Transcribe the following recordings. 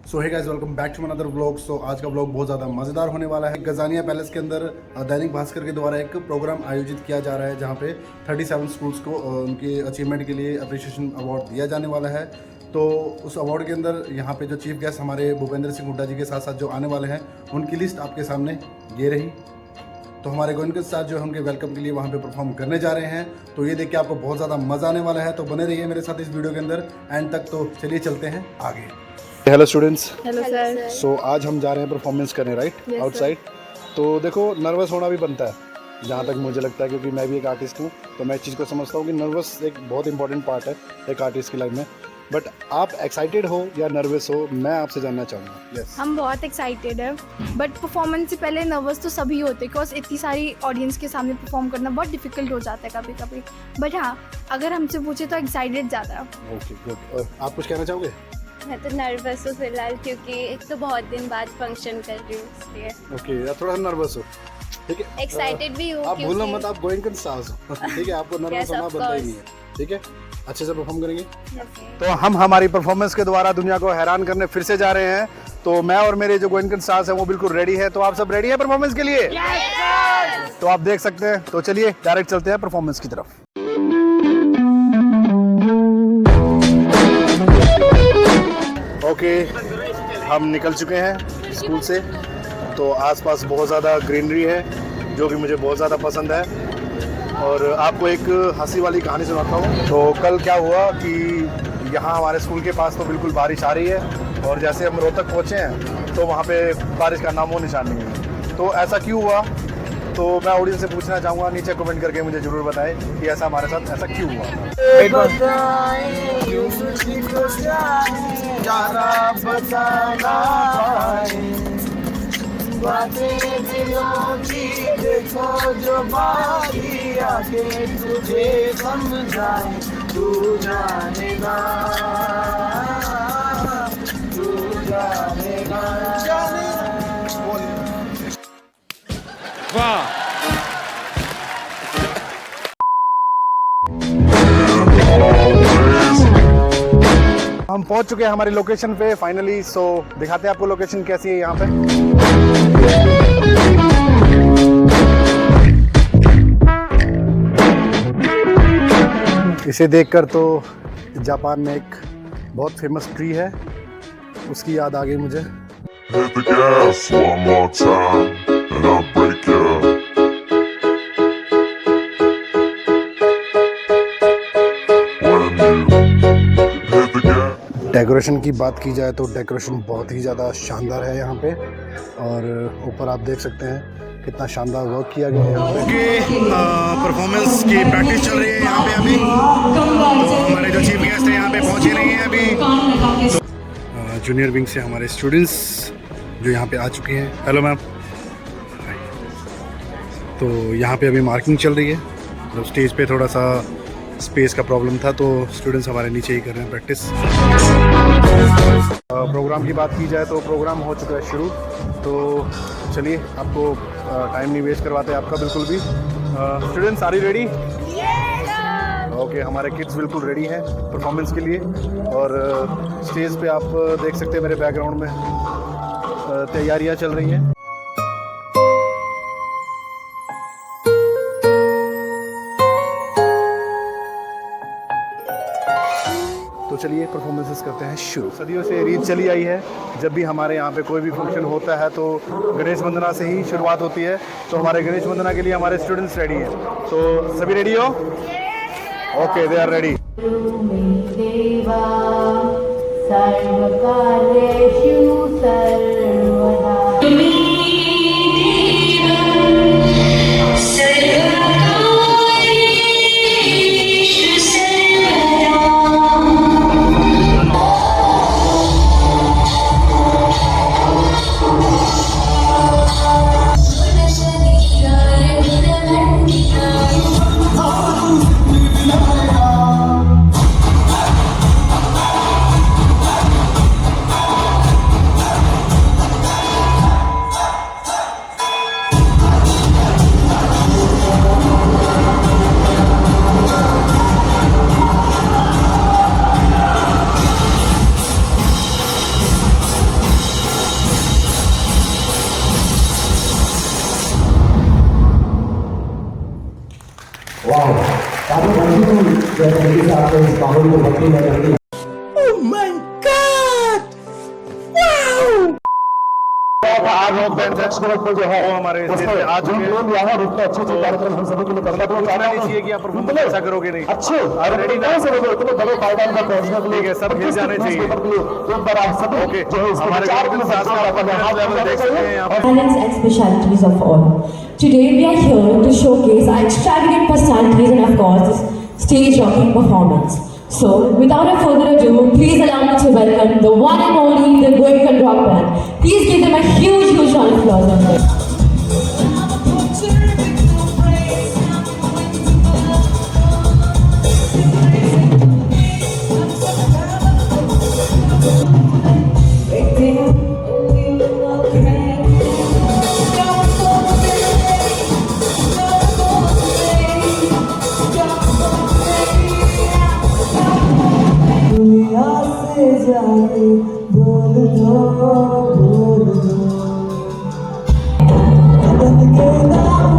So hey guys welcome back to another vlog. So आज का vlog बहुत ज़्यादा मज़ेदार होने वाला है। गजानिया पैलेस के अंदर दैनिक भास्कर के द्वारा एक प्रोग्राम आयोजित किया जा रहा है जहाँ पे 37 स्कूल्स को उनके अचीवमेंट के लिए अप्रिशिएशन अवार्ड दिया जाने वाला है। तो उस अवार्ड के अंदर यहाँ पे जो चीफ गेस्ट हमारे भूपेंद्र सिंह हुड्डा जी के साथ साथ जो आने वाले हैं उनकी लिस्ट आपके सामने ये रही। तो हमारे गोविंद साथ जो उनके वेलकम के लिए वहाँ पे परफॉर्म करने जा रहे हैं। तो ये देख के आपको बहुत ज़्यादा मज़ा आने वाला है। तो बने रहिए मेरे साथ इस वीडियो के अंदर एंड तक। तो चलिए चलते हैं आगे। Hello students. Hello sir. So आज हम जा रहे हैं परफॉर्मेंस करने, राइट, आउटसाइड। तो देखो नर्वस होना भी बनता है जहाँ तक मुझे लगता है, क्योंकि मैं भी एक आर्टिस्ट हूँ। तो मैं इस चीज़ को समझता हूँ कि नर्वस एक बहुत इंपॉर्टेंट पार्ट है एक आर्टिस्ट की लाइफ में। बट आप एक्साइटेड हो या नर्वस हो, मैं आपसे जानना चाहूँगा। यस, हम बहुत एक्साइटेड है, बट परफॉर्मेंस से पहले नर्वस तो सभी होते हैं, बिकॉज इतनी सारी ऑडियंस के सामने परफॉर्म करना बहुत डिफिकल्ट हो जाता है कभी कभी। बट हाँ, अगर हमसे पूछे तो एक्साइटेड ज़्यादा। Okay good. आप कुछ कहना चाहोगे? मैं तो नर्वस हूँ फिलहाल, क्योंकि एक तो बहुत दिन बाद फंक्शन कर रही हूँ इसलिए। ओके, थोड़ा सा नर्वस हो, ठीक है। एक्साइटेड भी हूँ। आप भूलना मत, आप गोइंग सास हो, ठीक है। आपको नर्वस होना बनता ही नहीं है, ठीक है। अच्छे से परफॉर्म करेंगे। तो हम हमारी परफॉर्मेंस के द्वारा दुनिया को हैरान करने फिर से जा रहे हैं। तो मैं और मेरे जो गोइंग सास हैं वो बिल्कुल रेडी है। तो आप सब रेडी है परफॉर्मेंस के लिए? तो आप देख सकते हैं। तो चलिए डायरेक्ट चलते हैं परफॉर्मेंस की तरफ। ओके, हम निकल चुके हैं स्कूल से। तो आसपास बहुत ज़्यादा ग्रीनरी है जो कि मुझे बहुत ज़्यादा पसंद है। और आपको एक हंसी वाली कहानी सुनाता हूँ। तो कल क्या हुआ कि यहाँ हमारे स्कूल के पास तो बिल्कुल बारिश आ रही है, और जैसे हम रोहतक पहुँचे हैं तो वहाँ पे बारिश का नामो निशान नहीं है। तो ऐसा क्यों हुआ? तो मैं ऑडियंस से पूछना चाहूँगा, नीचे कमेंट करके मुझे ज़रूर बताएं कि ऐसा हमारे साथ ऐसा क्यों हुआ। बातें दिलों की देखो जो बारी आके तुझे समझाए, तू जानेगा, तू जानेगा। वाह, हम पहुंच चुके हैं हमारी लोकेशन पे फाइनली। सो दिखाते हैं आपको लोकेशन कैसी है यहाँ पे। इसे देखकर तो जापान में एक बहुत फेमस ट्री है, उसकी याद आ गई मुझे। Hit the gas one more time and I'll break you. When you hit the gas. Decoration की बात की जाए तो डेकोरेशन बहुत ही ज़्यादा शानदार है यहाँ पे। और ऊपर आप देख सकते हैं कितना शानदार वर्क किया गया है यहाँ पे। परफॉर्मेंस की प्रैक्टिस चल रही है यहाँ पे अभी। तो हमारे जो चीफ गेस्ट हैं यहाँ पे पहुँचे नहीं हैं अभी। जूनियर विंग से हमारे स्टूडेंट्स जो यहाँ पे आ चुके हैं। Hello ma'am. तो यहाँ पे अभी मार्किंग चल रही है। तो स्टेज पे थोड़ा सा स्पेस का प्रॉब्लम था, तो स्टूडेंट्स हमारे नीचे ही कर रहे हैं प्रैक्टिस। प्रोग्राम की बात की जाए तो प्रोग्राम हो चुका है शुरू। तो चलिए, आपको टाइम नहीं वेस्ट करवाते आपका बिल्कुल भी। Students are you ready? Okay, हमारे किड्स बिल्कुल रेडी हैं परफॉर्मेंस के लिए। और स्टेज पे आप देख सकते हैं मेरे बैकग्राउंड में तैयारियां चल रही हैं। तो चलिए परफॉर्मेंसेस करते हैं शुरू। सदियों से रीत चली आई है, जब भी हमारे यहाँ पे कोई भी फंक्शन होता है तो गणेश वंदना से ही शुरुआत होती है। तो हमारे गणेश वंदना के लिए हमारे स्टूडेंट्स रेडी हैं। तो सभी रेडी हो? Okay, they are ready. जैसे कि आपको इस माहौल को बदलने में लगी जो है हमारे आज लोग यहाँ रुकते अच्छे अच्छे कार्यक्रम हम सभी के लिए करना तो चाहते हैं चाहिए कि आप परफॉर्मेंस अच्छा करोगे नहीं अच्छे रेडी ना से लोग इतने बड़े पायदान पर पहुंचने के लिए ठीक है, सब हिल जाने चाहिए। एक बार आप सभी ओके, जो है इसके हमारे विचार कार्यक्रम को के साथ साथ अपने हाथ में देख सकते हैं यहाँ पे। talents and specialities of all. Today we are here to showcase our extravagant personalities and of course stage rocking performance. So without a further ado, please allow me to welcome the one and only the Goenkan Rock Band. Please give them a huge round of applause. दुनिया से जाके बोल दो अदन के नाम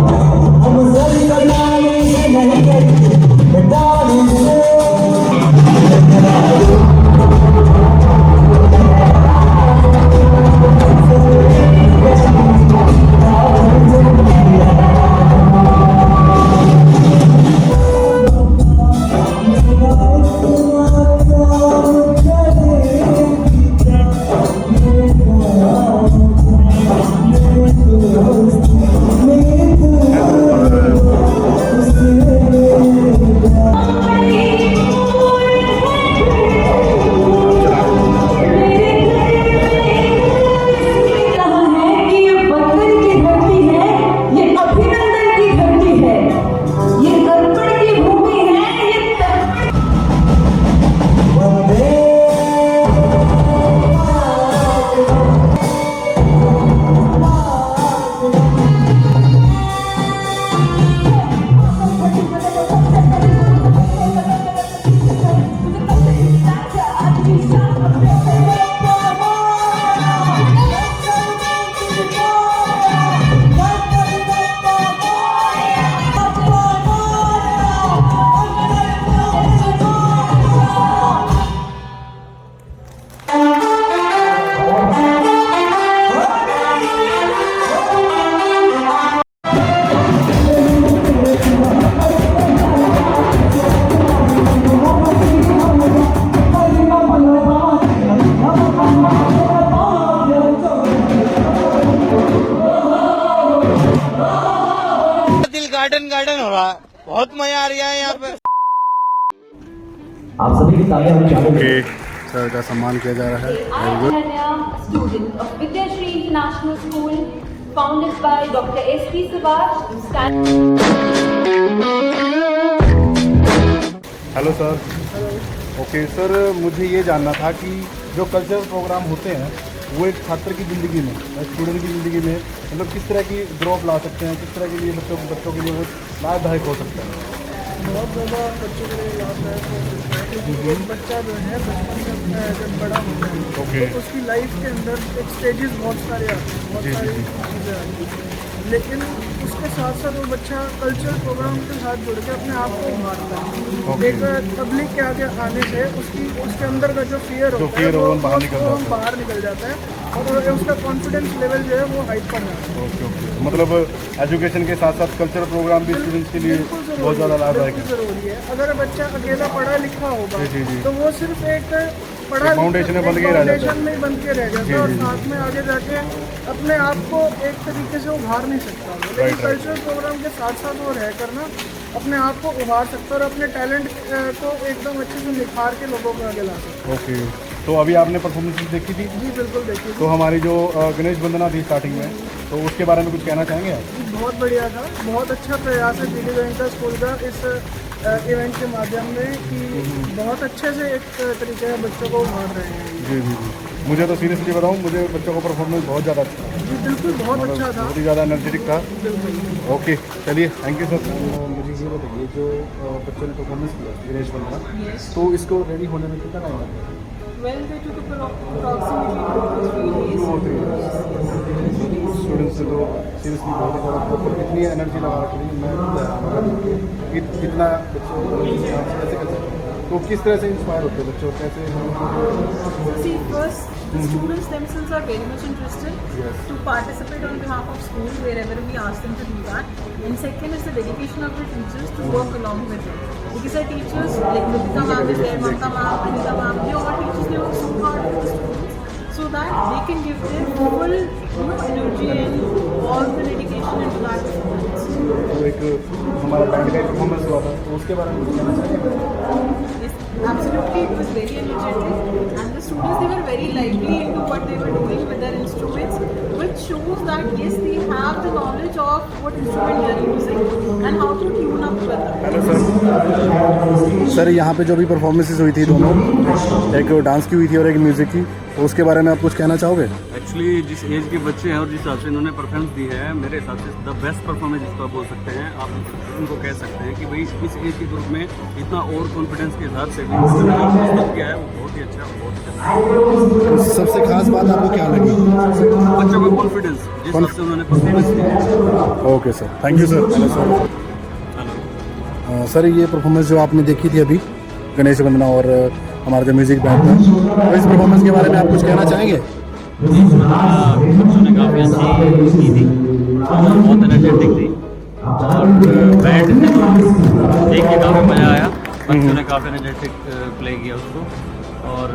हम सभी बनाने से नहीं करते बेदारी से गार्डन हो रहा है, बहुत मजा आ रहा है यहाँ पे। आप सभी की तालियां हम चालू ओके, सर का सम्मान किया जा रहा है। I am a student of Vidyashri International School, founded by Dr. S.P. Subhash. Hello sir. Okay sir, मुझे ये जानना था कि जो कल्चरल प्रोग्राम होते हैं वो एक छात्र की ज़िंदगी में, स्टूडेंट की ज़िंदगी में मतलब किस तरह की ड्रॉप ला सकते हैं, किस तरह के लिए बच्चों के लिए वो लाभदायक हो सकता है। बहुत ज़्यादा बच्चों के लिए लाभदायक हो सकता है क्योंकि एक बच्चा जो है बचपन में जब बड़ा होता है ओके। तो उसकी लाइफ के अंदर एक स्टेजेस बहुत सारे आते हैं, बहुत सारी चीज़ें आती हैं, लेकिन उसके साथ साथ वो बच्चा कल्चरल प्रोग्राम के साथ जुड़ के अपने आप को उभारता है। एक पब्लिक के आगे आने से उसके अंदर का जो फियर होता है वो बाहर निकल जाता है और उसका कॉन्फिडेंस लेवल जो है वो हाइट पर जाता है। ओके ओके, मतलब एजुकेशन के साथ साथ कल्चरल प्रोग्राम भी स्टूडेंट्स के लिए बहुत ज़्यादा लाभदायक है। जरूरी है। अगर बच्चा अकेला पढ़ा लिखा होगा जी, जी। तो वो सिर्फ एक पढ़ा फाउंडेशन में बन के रह जाता है। में बन के रह जाता है और साथ में आगे जाके अपने आप को एक तरीके से उभार नहीं सकता। लेकिन कल्चरल प्रोग्राम के साथ साथ वो रह कर ना अपने आप को उभार सकता है और अपने टैलेंट को एकदम अच्छे से निखार के लोगों को आगे ला सकता है। ओके, तो अभी आपने परफॉर्मेंस देखी थी? जी बिल्कुल देखिए। तो हमारी जो गणेश वंदना थी स्टार्टिंग में, तो उसके बारे में कुछ कहना चाहेंगे आप? बहुत बढ़िया था, बहुत अच्छा प्रयास है GD गोयनका स्कूल का इस इवेंट के माध्यम में कि बहुत अच्छे से एक तरीके से बच्चों को उभार रहे हैं। जी जी जी, मुझे तो सीरियसली बताऊँ, मुझे बच्चों का परफॉर्मेंस बहुत ज़्यादा अच्छा था। जी बिल्कुल, बहुत अच्छा था, बहुत ही ज़्यादा एनर्जेटिक था। बिल्कुल। ओके, चलिए, थैंक यू सर। मुझे ये बताइए, जो बच्चों ने परफॉर्मेंस किया गणेश वंदना, तो इसको रेडी होने में कितना टाइम लगता है? Well, they took approximately 2 or 3 days. Students से तो सीरियसली बहुत ही ज़्यादा प्रॉपर इतनी एनर्जी लगा रखी है, मैं खुद हैरान हो गया कि कितना बच्चों कैसे कर सकते हैं। तो किस तरह से इंस्पायर होते हैं बच्चों, कैसे? See, first, the students themselves are very much interested to participate on behalf of school wherever we ask them to do that. And second is the dedication of the teachers to work along with them. Because our teachers, like Lupita ma'am is there, Mamta ma'am, Anita ma'am, they all teachers, they work so hard with the students so that they can give their full, energy and all the dedication into that performance. तो एक हमारा band का performance हुआ था, तो उसके बारे में कुछ कहना चाहिए? Yes, absolutely, it was very energetic and the students, they were very lively into what they were doing with their instruments, which shows that yes, they have the knowledge of what instrument they are using and how to tune up with them. Hello sir. Sir यहाँ पे जो भी performances हुई थी दोनों, एक dance की हुई थी और एक म्यूज़िक की, तो उसके बारे में आप कुछ कहना चाहोगे? एक्चुअली जिस एज के बच्चे हैं और जिस हिसाब से इन्होंने परफॉर्मेंस दी है, मेरे हिसाब से द बेस्ट परफॉर्मेंस जिसको आप बोल सकते हैं, आप उनको कह सकते हैं कि भाई इस एज के ग्रुप में इतना और कॉन्फिडेंस के साथ से प्रस्तुत किया है, वो बहुत ही अच्छा, बहुत ही अच्छा। सबसे खास बात आपको क्या लगी? बच्चों का कॉन्फिडेंस जिस हिसाब से उन्होंने परफॉर्मेंस दी है। Okay sir, thank you sir. Hello sir. Sir ये परफॉर्मेंस जो आपने देखी थी अभी, गणेश वंदना और हमारा जो म्यूज़िक बैंड था, तो इस परफॉर्मेंस के बारे में आप कुछ कहना चाहेंगे? बच्चों ने काफ़ी अच्छी की थी, बहुत एनर्जेटिक थी और बैंड देख के काफ़ी मज़ा आया। बच्चों ने काफ़ी एनर्जेटिक प्ले किया उसको और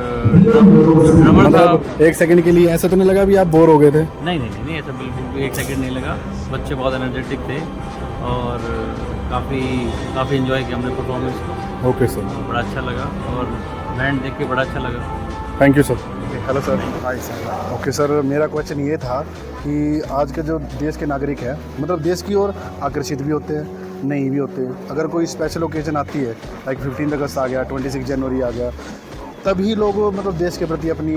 ड्रमर था। एक सेकंड के लिए ऐसा तो नहीं लगा भी आप बोर हो गए थे? नहीं, ऐसा बिल्कुल भी एक सेकंड नहीं लगा। बच्चे बहुत एनर्जेटिक थे और काफ़ी इन्जॉय किया हमने परफॉर्मेंस को। ओके सर, बड़ा अच्छा लगा और बैंड देख के बड़ा अच्छा लगा। Thank you sir. Hello sir. Hi sir. Okay sir, मेरा क्वेश्चन ये था कि आज के जो देश के नागरिक हैं, मतलब देश की ओर आकर्षित भी होते हैं, नहीं भी होते हैं। अगर कोई स्पेशल ओकेजन आती है, लाइक 15 अगस्त आ गया, 26 जनवरी आ गया, तभी लोग मतलब देश के प्रति अपनी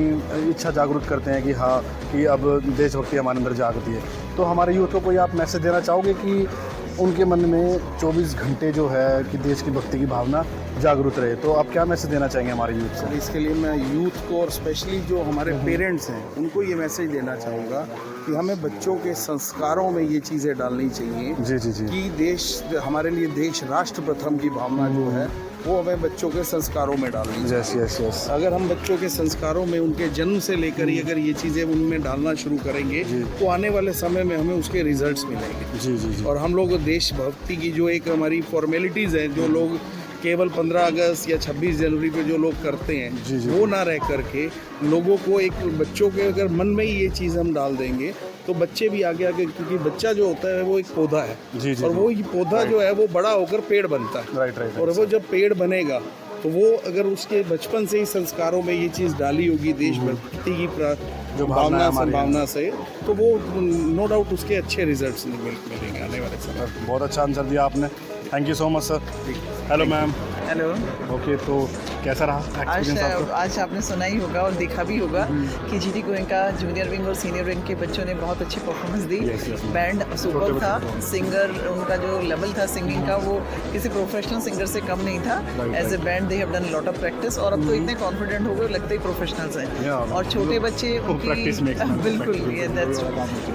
इच्छा जागरूक करते हैं कि हाँ, कि अब देशभक्ति हमारे अंदर जागती है। तो हमारे यूथ को कोई आप मैसेज देना चाहोगे कि उनके मन में 24 घंटे जो है कि देश की भक्ति की भावना जागरूक रहे, तो आप क्या मैसेज देना चाहेंगे हमारे यूथ को? सर, इसके लिए मैं यूथ को और स्पेशली जो हमारे पेरेंट्स हैं उनको ये मैसेज देना चाहूँगा कि हमें बच्चों के संस्कारों में ये चीज़ें डालनी चाहिए। जी। कि देश, हमारे लिए देश राष्ट्र प्रथम की भावना जो है वो हमें बच्चों के संस्कारों में डालनी चाहिए। यस। अगर हम बच्चों के संस्कारों में उनके जन्म से लेकर ही अगर ये चीज़ें उनमें डालना शुरू करेंगे तो आने वाले समय में हमें उसके रिजल्ट्स मिलेंगे। जी। और हम लोग देशभक्ति की जो एक हमारी फॉर्मेलिटीज़ हैं, जो लोग केवल 15 अगस्त या 26 जनवरी पे जो लोग करते हैं, वो ना रह करके लोगों को एक बच्चों के अगर मन में ही ये चीज़ हम डाल देंगे तो बच्चे भी आगे क्योंकि बच्चा जो होता है वो एक पौधा है और वो ये पौधा जो है वो बड़ा होकर पेड़ बनता है। राइट। और वो जब पेड़ बनेगा तो वो अगर उसके बचपन से ही संस्कारों में ये चीज़ डाली होगी देशभक्ति की जो भावना से, तो वो नो डाउट उसके अच्छे रिजल्ट्स मिलेंगे आने वाले समय। बहुत अच्छा आंसर दिया आपने, thank you so much sir. Hello ma'am. Hello. Okay, तो कैसा रहा एक्सपीरियंस आपका? आज आपने सुना ही होगा और देखा भी होगा कि जीडी गोयनका जूनियर विंग और सीनियर विंग के बच्चों ने बहुत अच्छी परफॉर्मेंस दी। बैंड सुपर था, सिंगर उनका जो लेवल था सिंगिंग का वो किसी प्रोफेशनल सिंगर से कम नहीं था। As a band they have done lot of practice और अब तो इतने कॉन्फिडेंट हो गए, लगते ही प्रोफेशनल्स हैं। और छोटे बच्चे बिल्कुल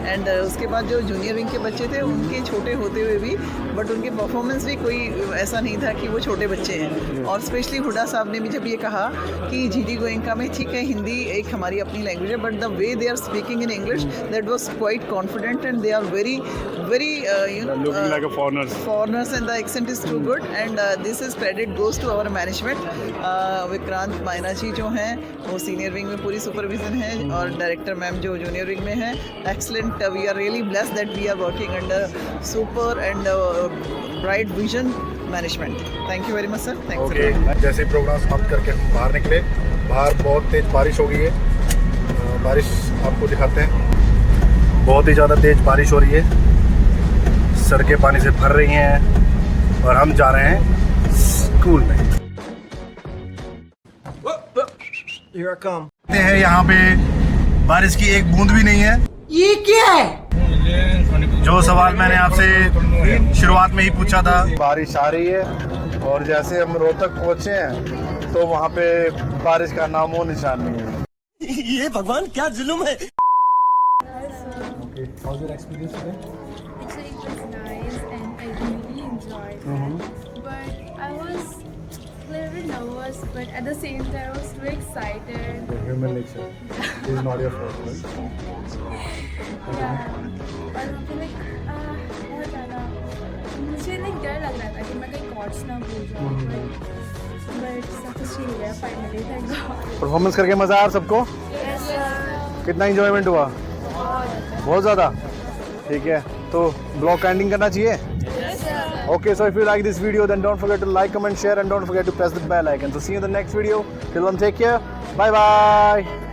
एंड उसके बाद जो जूनियर विंग के बच्चे थे उनके छोटे होते हुए भी बट उनके परफॉर्मेंस भी कोई ऐसा नहीं था कि वो छोटे बच्चे हैं। और स्पेशली हुडा साहब ने भी जब ये कहा कि जीडी गोयनका में ठीक है हिंदी एक हमारी अपनी लैंग्वेज है but the way they are speaking in English that was quite confident and they are very looking like a foreigners and the accent is too good and this is credit goes to our management. Vikrant मायना जी जो हैं वो senior wing में पूरी supervision है और director ma'am जो junior wing में है excellent. We are really blessed that we are working under super and bright vision management. Thank you very much sir. Thanks. जैसे प्रोग्राम समाप्त करके हम बाहर निकले, बाहर बहुत तेज बारिश हो गई है। बारिश आपको दिखाते हैं, बहुत ही ज़्यादा तेज बारिश हो रही है, सड़कें पानी से भर रही हैं और हम जा रहे हैं स्कूल में। हैं यहाँ पे बारिश की एक बूंद भी नहीं है। ये क्या है? जो सवाल मैंने आपसे शुरुआत में ही पूछा था, बारिश आ रही है और जैसे हम रोहतक पहुँचे हैं तो वहाँ पे बारिश का नामो निशान नहीं है। ये भगवान क्या जुल्म है। Okay. How's your experience today? Actually, it was nice and I really enjoyed it. But I was a little bit nervous, but at the same time I was too excited. The human nature. It's not your fault, right? Yeah. और वहाँ पे बहुत ज़्यादा मुझे डर लग रहा था कि मैं कहीं कॉर्ड्स ना भूल जाऊँ, बट सब कुछ ठीक है फाइनली, थैंक गॉड। परफॉर्मेंस करके मज़ा आया सबको? Yes sir. कितना इंजॉयमेंट हुआ? बहुत ज़्यादा। ठीक है, तो ब्लॉग का एंडिंग करना चाहिए? Okay, so if you like this video, then don't forget to like, comment, share, and don't forget to press the bell icon. So see you in the next video. Till then, take care. Bye bye.